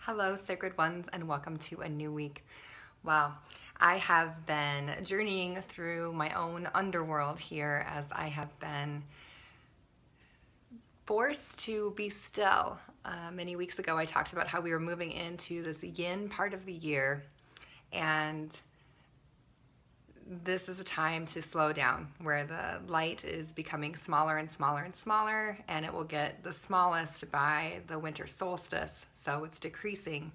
Hello, Sacred Ones, and welcome to a new week. Wow, I have been journeying through my own underworld here as I have been forced to be still. Many weeks ago, I talked about how we were moving into this yin part of the year, and this is a time to slow down, where the light is becoming smaller and smaller and smaller, and it will get the smallest by the winter solstice, so it's decreasing.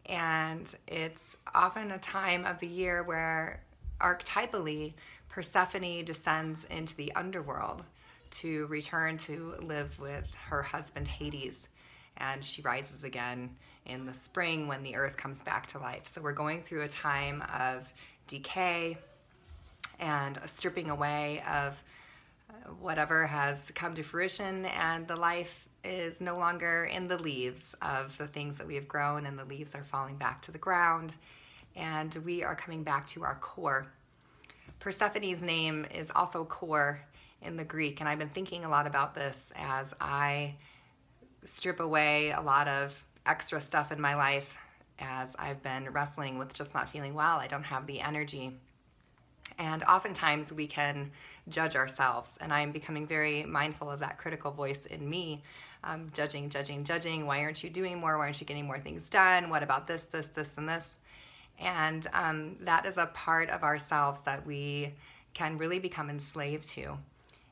And it's often a time of the year where archetypally Persephone descends into the underworld to return to live with her husband Hades, and she rises again in the spring when the earth comes back to life. So we're going through a time of decay and a stripping away of whatever has come to fruition, and the life is no longer in the leaves of the things that we have grown, and the leaves are falling back to the ground, and we are coming back to our core. Persephone's name is also core in the Greek, and I've been thinking a lot about this as I strip away a lot of extra stuff in my life as I've been wrestling with just not feeling well. I don't have the energy. And oftentimes we can judge ourselves, and I'm becoming very mindful of that critical voice in me, judging. Why aren't you doing more? Why aren't you getting more things done? What about this, and this? And that is a part of ourselves that we can really become enslaved to.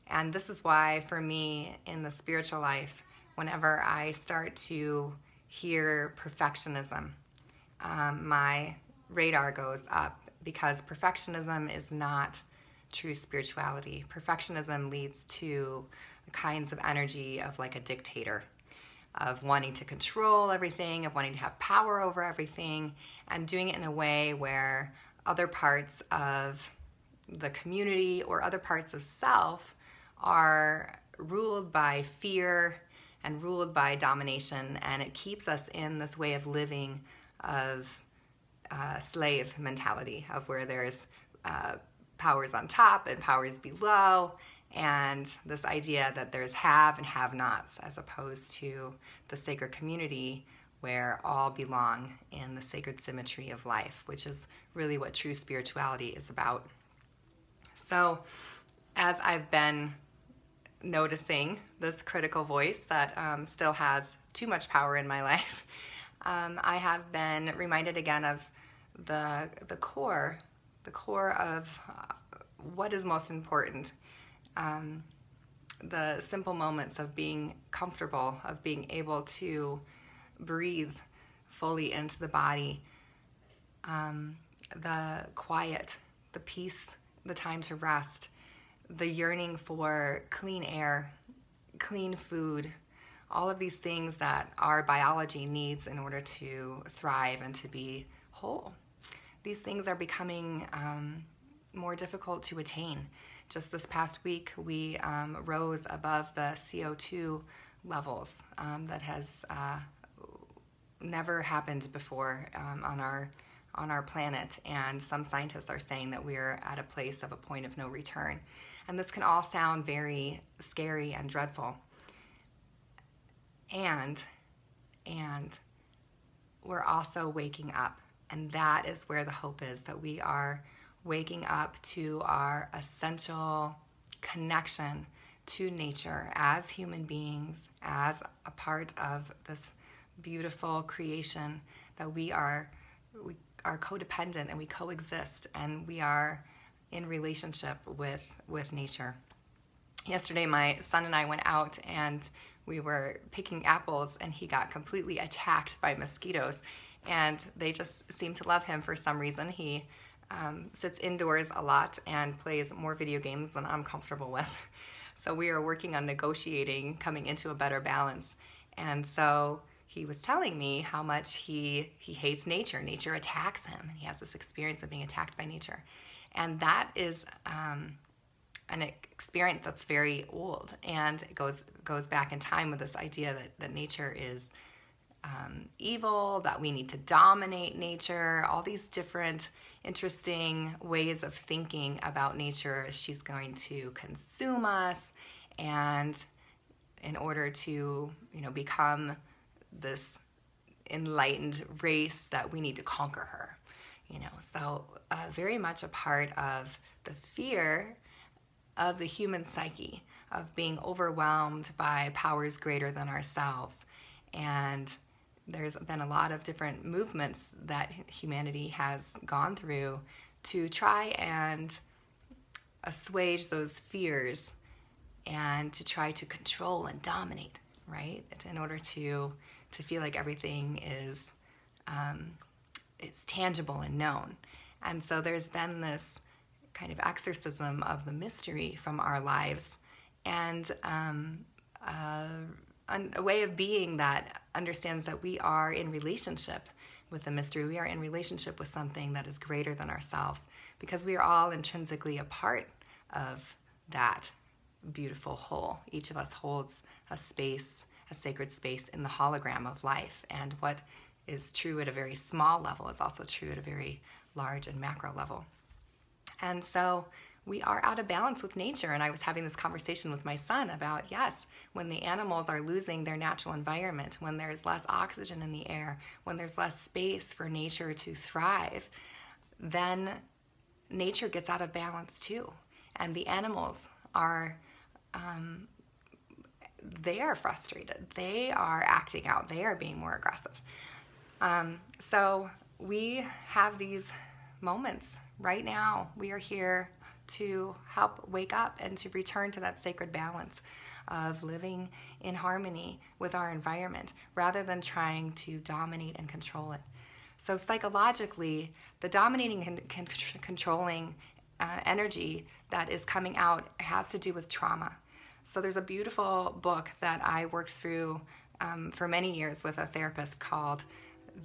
And this is why, for me, in the spiritual life, whenever I start to hear perfectionism, my radar goes up, because perfectionism is not true spirituality. Perfectionism leads to the kinds of energy of like a dictator, of wanting to control everything, of wanting to have power over everything, and doing it in a way where other parts of the community or other parts of self are ruled by fear and ruled by domination, and it keeps us in this way of living of slave mentality, of where there's powers on top and powers below, and this idea that there's have and have-nots, as opposed to the sacred community where all belong in the sacred symmetry of life, which is really what true spirituality is about. So as I've been noticing this critical voice that still has too much power in my life, I have been reminded again of the core of what is most important. The simple moments of being comfortable, of being able to breathe fully into the body, the quiet, the peace, the time to rest, the yearning for clean air, clean food, all of these things that our biology needs in order to thrive and to be whole. These things are becoming more difficult to attain. Just this past week, we rose above the CO2 levels that has never happened before on our planet, and some scientists are saying that we're at a place of a point of no return. And this can all sound very scary and dreadful. And we're also waking up. And that is where the hope is, that we are waking up to our essential connection to nature as human beings, as a part of this beautiful creation, that we are codependent and we coexist, and we are in relationship with nature. Yesterday, my son and I went out and we were picking apples, and he got completely attacked by mosquitoes. And they just seem to love him for some reason. He sits indoors a lot and plays more video games than I'm comfortable with. So we are working on negotiating, coming into a better balance. And so he was telling me how much he hates nature. Nature attacks him, and he has this experience of being attacked by nature. And that is an experience that's very old, and it goes back in time with this idea that nature is evil, that we need to dominate nature, all these different interesting ways of thinking about nature. She's going to consume us, and in order to become this enlightened race that we need to conquer her. So very much a part of the fear of the human psyche, of being overwhelmed by powers greater than ourselves. And there's been a lot of different movements that humanity has gone through to try and assuage those fears and to try to control and dominate, right? In order to feel like everything is tangible and known. And so there's been this kind of exorcism of the mystery from our lives, and a way of being that understands that we are in relationship with the mystery. We are in relationship with something that is greater than ourselves, because we are all intrinsically a part of that beautiful whole. Each of us holds a space, a sacred space in the hologram of life, and what is true at a very small level is also true at a very large and macro level. And so we are out of balance with nature. And I was having this conversation with my son about, yes, when the animals are losing their natural environment, when there's less oxygen in the air, when there's less space for nature to thrive, then nature gets out of balance too. And the animals are, they are frustrated. They are acting out. They are being more aggressive. So we have these moments right now. We are here to help wake up and to return to that sacred balance of living in harmony with our environment rather than trying to dominate and control it. So psychologically, the dominating and controlling energy that is coming out has to do with trauma. So there's a beautiful book that I worked through for many years with a therapist called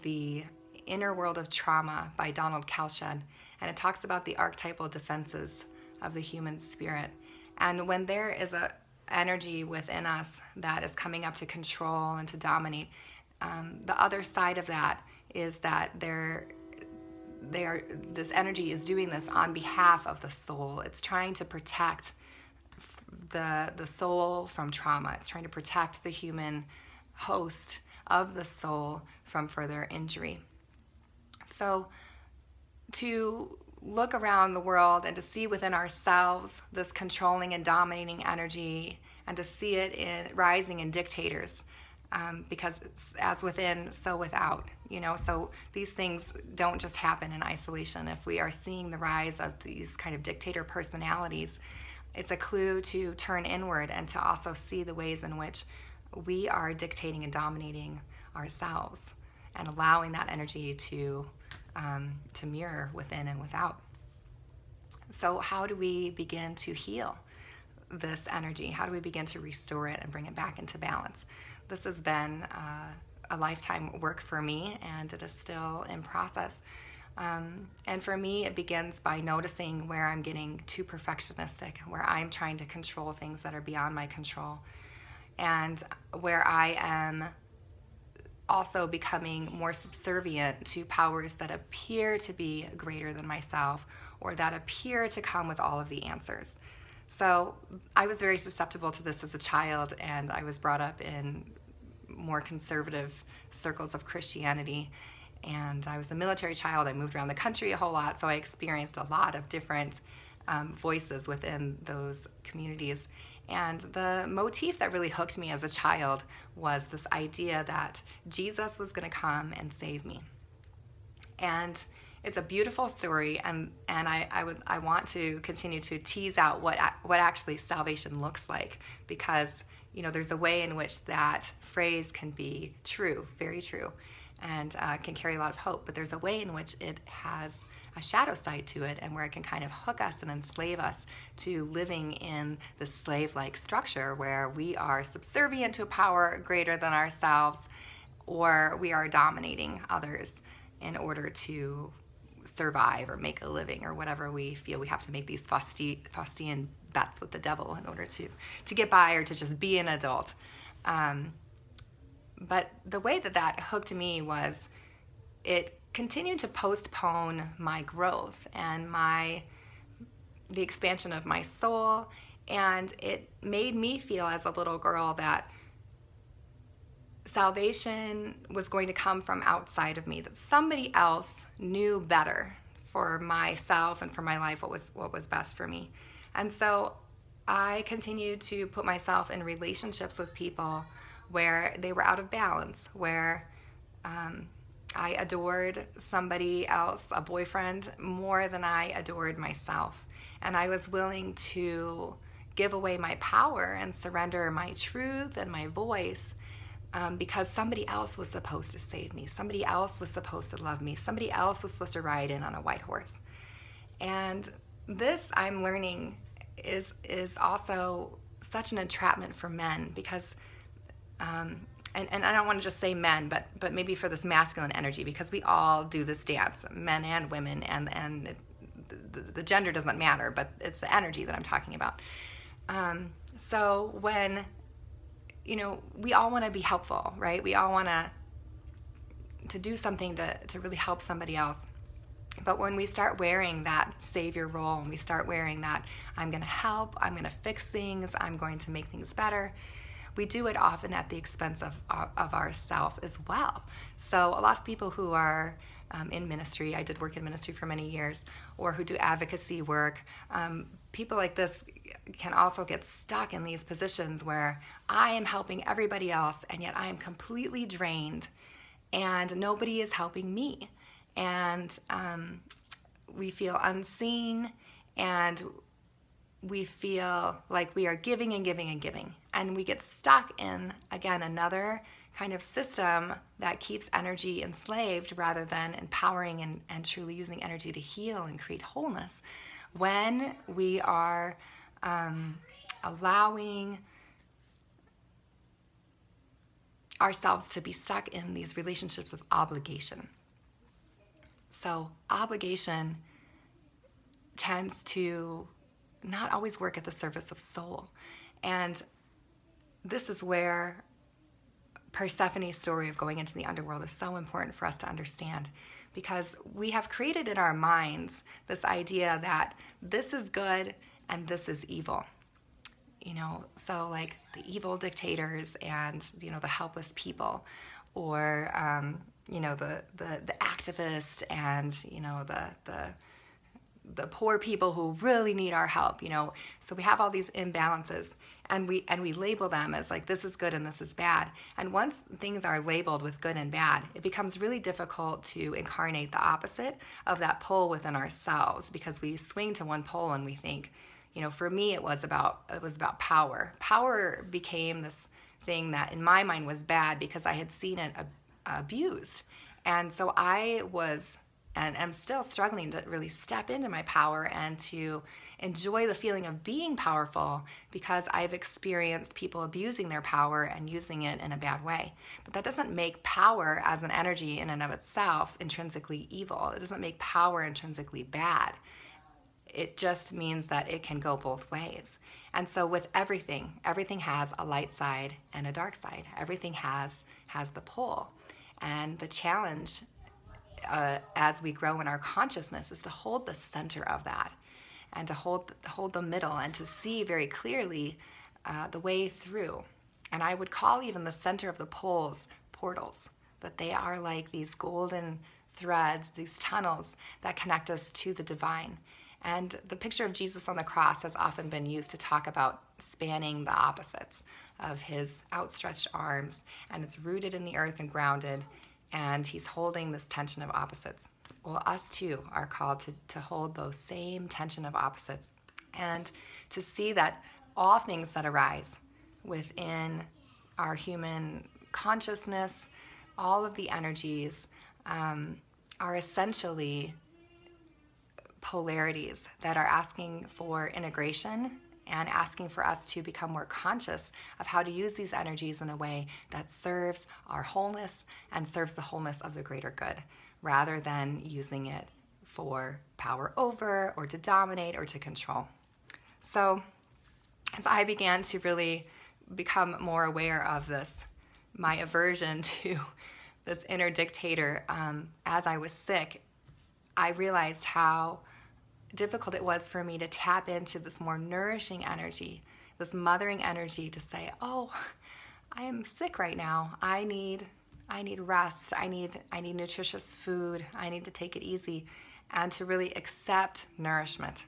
The Inner World of Trauma by Donald Kalshed, and it talks about the archetypal defenses of the human spirit. And when there is a energy within us that is coming up to control and to dominate, the other side of that is that this energy is doing this on behalf of the soul. It's trying to protect the soul from trauma. It's trying to protect the human host of the soul from further injury. So to look around the world and to see within ourselves this controlling and dominating energy, and to see it rising in dictators, because it's as within, so without. So these things don't just happen in isolation. If we are seeing the rise of these kind of dictator personalities, it's a clue to turn inward and to also see the ways in which we are dictating and dominating ourselves, and allowing that energy to mirror within and without. So how do we begin to heal this energy? How do we begin to restore it and bring it back into balance? This has been a lifetime work for me, and it is still in process. And for me, it begins by noticing where I'm getting too perfectionistic, where I'm trying to control things that are beyond my control, and where I am also becoming more subservient to powers that appear to be greater than myself, or that appear to come with all of the answers. So I was very susceptible to this as a child, and I was brought up in more conservative circles of Christianity. And I was a military child. I moved around the country a whole lot, so I experienced a lot of different voices within those communities. And the motif that really hooked me as a child was this idea that Jesus was going to come and save me. And it's a beautiful story, and I want to continue to tease out what actually salvation looks like, because there's a way in which that phrase can be true, very true, and can carry a lot of hope. But there's a way in which it has a shadow side to it, and where it can kind of hook us and enslave us to living in the slave-like structure where we are subservient to a power greater than ourselves, or we are dominating others in order to survive or make a living, or whatever we feel. We have to make these Faustian bets with the devil in order to get by, or to just be an adult. But the way that hooked me was it continued to postpone my growth and the expansion of my soul, and it made me feel as a little girl that salvation was going to come from outside of me, that somebody else knew better for myself and for my life what was best for me. And so I continued to put myself in relationships with people where they were out of balance, where I adored somebody else, a boyfriend, more than I adored myself. And I was willing to give away my power and surrender my truth and my voice because somebody else was supposed to save me. Somebody else was supposed to love me. Somebody else was supposed to ride in on a white horse. And this, I'm learning, is also such an entrapment for men because, and I don't want to just say men, but maybe for this masculine energy, because we all do this dance, men and women, and the gender doesn't matter, but it's the energy that I'm talking about. So when, we all want to be helpful, right? We all want to do something to really help somebody else. But when we start wearing that savior role, and we start wearing that, I'm going to help, I'm going to fix things, I'm going to make things better, we do it often at the expense of ourself as well. So a lot of people who are in ministry, I did work in ministry for many years, or who do advocacy work, people like this can also get stuck in these positions where I am helping everybody else, and yet I am completely drained, and nobody is helping me. And we feel unseen, and we feel like we are giving and giving and giving. And we get stuck in, again, another kind of system that keeps energy enslaved rather than empowering and truly using energy to heal and create wholeness. When we are allowing ourselves to be stuck in these relationships of obligation. So obligation tends to not always work at the service of soul. And this is where Persephone's story of going into the underworld is so important for us to understand, because we have created in our minds this idea that this is good and this is evil. So like the evil dictators and, the helpless people, or, the activists and, the poor people who really need our help, So we have all these imbalances, and we label them as like, this is good and this is bad. And once things are labeled with good and bad, it becomes really difficult to incarnate the opposite of that pole within ourselves, because we swing to one pole and we think, for me, it was about power. Power became this thing that in my mind was bad because I had seen it abused. And so I was, and am still struggling to really step into my power and to enjoy the feeling of being powerful, because I've experienced people abusing their power and using it in a bad way. But that doesn't make power as an energy in and of itself intrinsically evil. It doesn't make power intrinsically bad. It just means that it can go both ways. And so with everything has a light side and a dark side. Everything has the pole. And the challenge as we grow in our consciousness is to hold the center of that, and to hold the middle, and to see very clearly the way through. And I would call even the center of the poles portals, that they are like these golden threads, these tunnels that connect us to the divine. And the picture of Jesus on the cross has often been used to talk about spanning the opposites of his outstretched arms, and it's rooted in the earth and grounded, and he's holding this tension of opposites. Well, us too are called to hold those same tension of opposites, and to see that all things that arise within our human consciousness, all of the energies, are essentially polarities that are asking for integration and asking for us to become more conscious of how to use these energies in a way that serves our wholeness and serves the wholeness of the greater good, rather than using it for power over or to dominate or to control. So as I began to really become more aware of this, my aversion to this inner dictator, as I was sick, I realized how difficult it was for me to tap into this more nourishing energy, this mothering energy, to say, oh, am sick right now. I need rest. I need nutritious food. I need to take it easy and to really accept nourishment.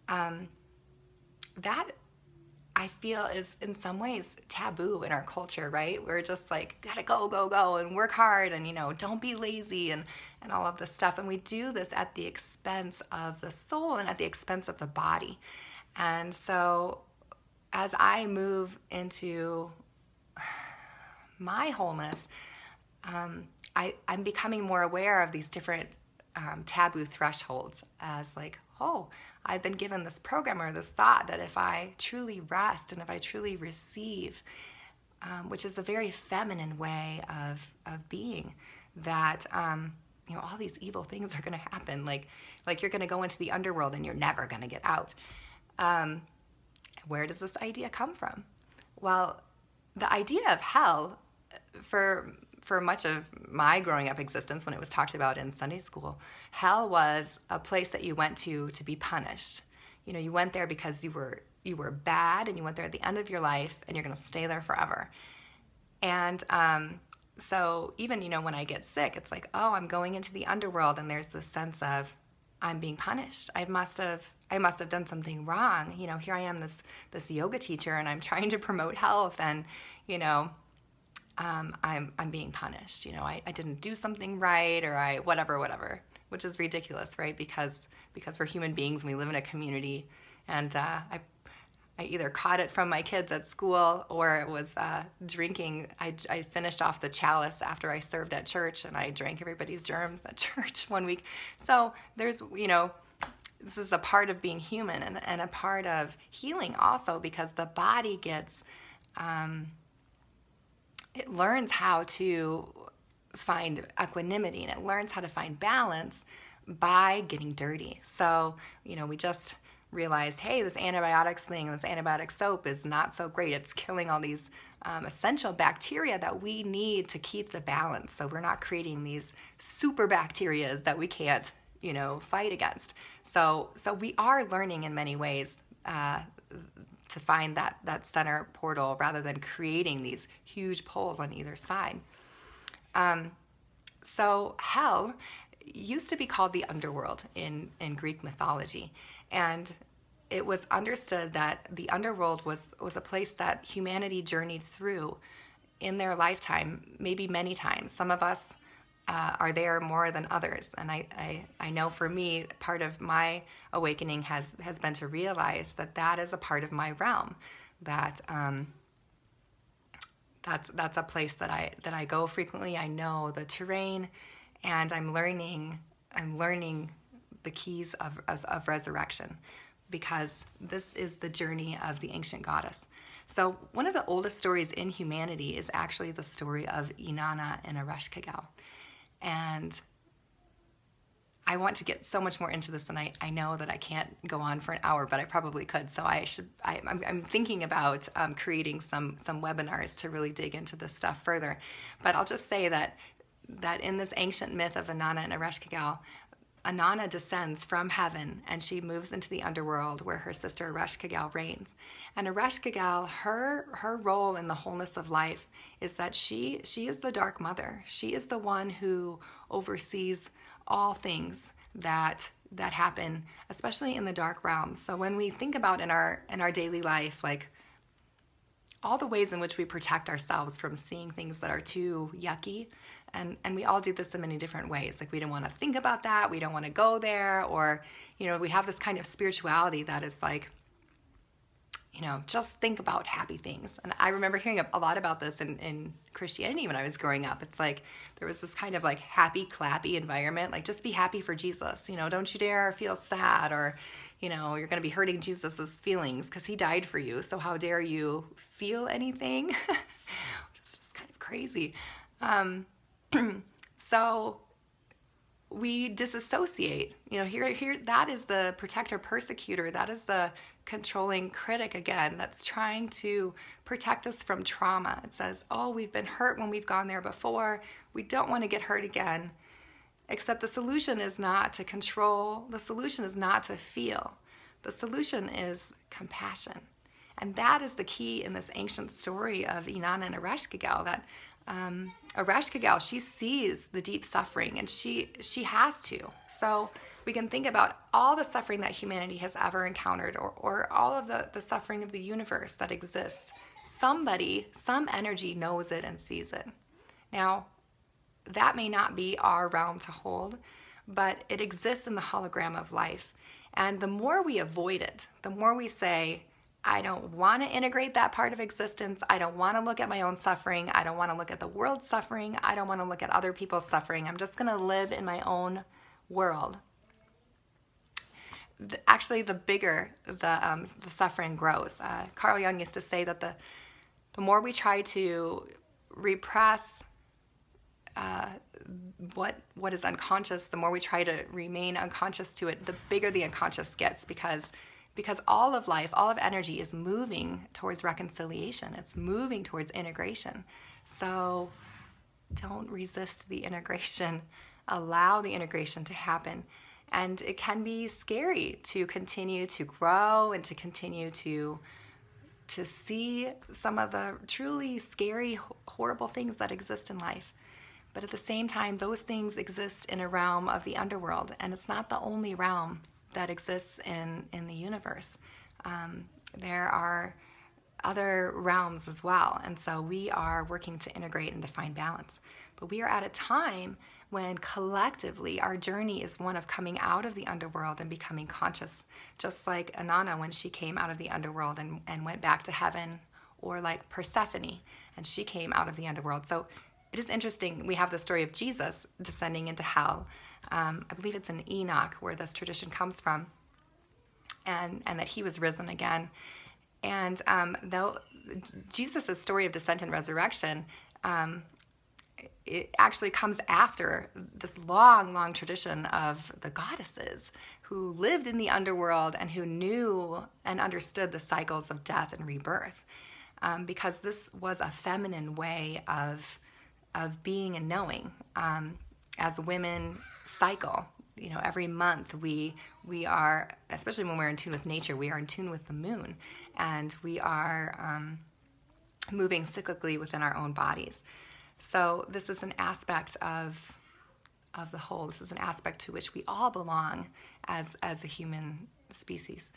That I feel is in some ways taboo in our culture, right? We're just like, gotta go, go, go and work hard and, don't be lazy and all of this stuff. And we do this at the expense of the soul and at the expense of the body. And so as I move into my wholeness, I'm becoming more aware of these different taboo thresholds as like, oh, I've been given this program or this thought that if I truly rest and if I truly receive, which is a very feminine way of being, that all these evil things are going to happen. Like you're going to go into the underworld and you're never going to get out. Where does this idea come from? Well, the idea of hell, for much of my growing up existence, when it was talked about in Sunday school, hell was a place that you went to be punished. You went there because you were bad, and you went there at the end of your life, and you're going to stay there forever. And so even when I get sick, it's like, oh, I'm going into the underworld, and there's this sense of I'm being punished. I must have done something wrong. Here I am, this yoga teacher, and I'm trying to promote health, and I'm being punished. I didn't do something right, or whatever, which is ridiculous, right? Because we're human beings and we live in a community, and I either caught it from my kids at school, or it was drinking. I finished off the chalice after I served at church, and I drank everybody's germs at church one week. So there's, this is a part of being human, and a part of healing also, because the body gets, it learns how to find equanimity, and it learns how to find balance by getting dirty. So, we just realized, hey, this antibiotics thing, this antibiotic soap is not so great. It's killing all these essential bacteria that we need to keep the balance. So we're not creating these super bacteria that we can't, fight against. So we are learning in many ways to find that center portal, rather than creating these huge poles on either side. So hell used to be called the underworld in Greek mythology. And it was understood that the underworld was a place that humanity journeyed through in their lifetime, maybe many times. Some of us are there more than others. And I know for me, part of my awakening has been to realize that is a part of my realm, that that's a place that I go frequently. I know the terrain, and I'm learning the keys of resurrection, because this is the journey of the ancient goddess. So one of the oldest stories in humanity is actually the story of Inanna and Ereshkigal. And I want to get so much more into this, and I know that I can't go on for an hour, but I probably could. So I'm thinking about creating some webinars to really dig into this stuff further. But I'll just say that in this ancient myth of Inanna and Ereshkigal, Inanna descends from heaven, and she moves into the underworld where her sister Ereshkigal reigns. And Ereshkigal, her role in the wholeness of life is that she is the dark mother. She is the one who oversees all things that happen, especially in the dark realms. So when we think about in our daily life, like all the ways in which we protect ourselves from seeing things that are too yucky, and we all do this in many different ways. Like we don't want to think about that, we don't want to go there, or we have this kind of spirituality that is like, just think about happy things. And I remember hearing a lot about this in Christianity when I was growing up. It's like there was this kind of like happy, clappy environment, like just be happy for Jesus. Don't you dare feel sad, or you're going to be hurting Jesus's feelings because he died for you. So how dare you feel anything? Which is just kind of crazy. So we disassociate. Here that is the protector persecutor. That is the controlling critic again, that's trying to protect us from trauma. It says, oh, we've been hurt when we've gone there before. We don't want to get hurt again. Except the solution is not to control. The solution is not to feel. The solution is compassion. And that is the key in this ancient story of Inanna and Ereshkigal, that Ereshkigal, she sees the deep suffering, and she has to. So we can think about all the suffering that humanity has ever encountered, or all of the suffering of the universe that exists. Somebody, some energy knows it and sees it. Now, that may not be our realm to hold, but it exists in the hologram of life. And the more we avoid it, the more we say, I don't want to integrate that part of existence. I don't want to look at my own suffering. I don't want to look at the world's suffering. I don't want to look at other people's suffering. I'm just going to live in my own world. Actually, the bigger the suffering grows. Carl Jung used to say that the more we try to repress what is unconscious, the more we try to remain unconscious to it, the bigger the unconscious gets, because all of life, all of energy is moving towards reconciliation. It's moving towards integration. So don't resist the integration. Allow the integration to happen. And it can be scary to continue to grow and to continue to see some of the truly scary, horrible things that exist in life. But at the same time, those things exist in a realm of the underworld, and it's not the only realm that exists in the universe. There are other realms as well, and so we are working to integrate and to find balance. But we are at a time when collectively our journey is one of coming out of the underworld and becoming conscious, just like Inanna when she came out of the underworld and went back to heaven, or like Persephone, and she came out of the underworld. So it is interesting, we have the story of Jesus descending into hell. I believe it's in Enoch where this tradition comes from, and that he was risen again. And though Jesus' story of descent and resurrection, it actually comes after this long, long tradition of the goddesses who lived in the underworld and who knew and understood the cycles of death and rebirth, because this was a feminine way of being and knowing. As women cycle, every month we are, especially when we're in tune with nature, we are in tune with the moon, and we are moving cyclically within our own bodies. So this is an aspect of the whole. This is an aspect to which we all belong as a human species.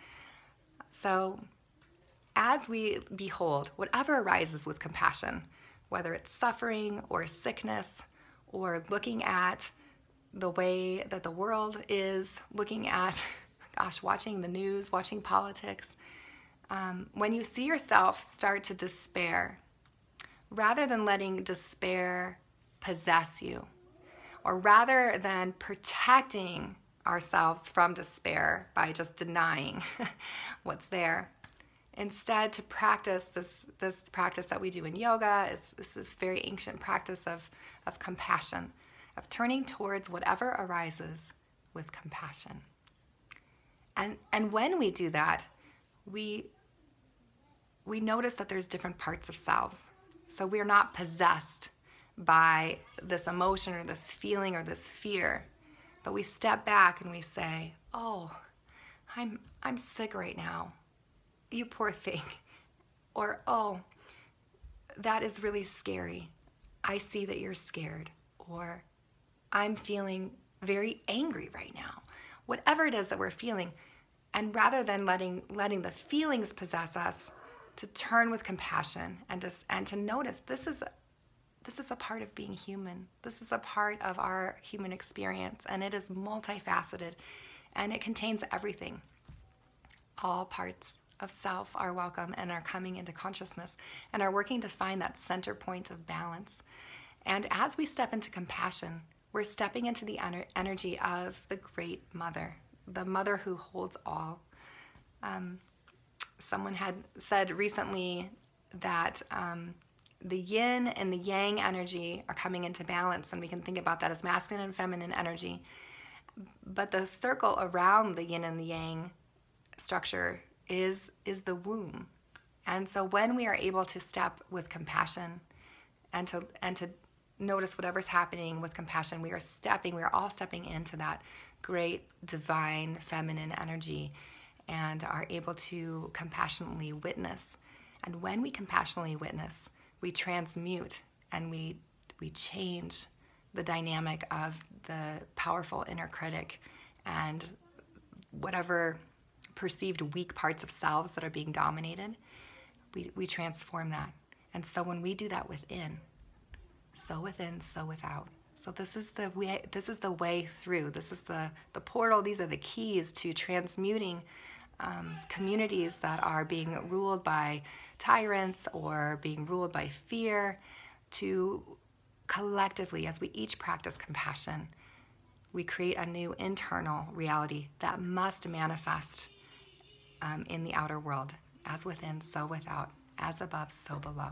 So as we behold whatever arises with compassion, whether it's suffering or sickness, or looking at the way that the world is, looking at, watching the news, watching politics, when you see yourself start to despair, rather than letting despair possess you, or rather than protecting ourselves from despair by just denying what's there, instead to practice this practice that we do in yoga, is this very ancient practice of compassion, of turning towards whatever arises with compassion. And when we do that, we notice that there's different parts of selves. So we're not possessed by this emotion or this feeling or this fear, but we step back and we say, oh, I'm sick right now. You poor thing. Or, oh, that is really scary. I see that you're scared. Or, I'm feeling very angry right now. Whatever it is that we're feeling. And rather than letting the feelings possess us, to turn with compassion and to notice this is a part of being human. This is a part of our human experience, and it is multifaceted, and it contains everything. All parts of self are welcome and are coming into consciousness and are working to find that center point of balance. And as we step into compassion, we're stepping into the energy of the Great Mother, the Mother who holds all. Someone had said recently that the yin and the yang energy are coming into balance, and we can think about that as masculine and feminine energy. But the circle around the yin and the yang structure is the womb. And so when we are able to step with compassion and to notice whatever's happening with compassion, we are all stepping into that great divine feminine energy. and are able to compassionately witness. And when we compassionately witness, we transmute and we change the dynamic of the powerful inner critic and whatever perceived weak parts of selves that are being dominated, we transform that. And so when we do that within, so within, so without. So this is the way through. This is the portal. These are the keys to transmuting communities that are being ruled by tyrants or being ruled by fear, to collectively, as we each practice compassion, we create a new internal reality that must manifest in the outer world, as within, so without, as above, so below.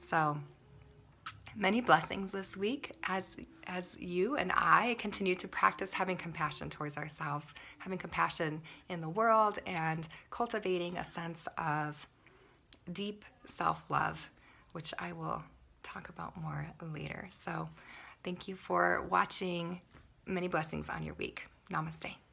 So many blessings this week as you and I continue to practice having compassion towards ourselves, having compassion in the world, and cultivating a sense of deep self-love, which I will talk about more later. So thank you for watching. Many blessings on your week. Namaste.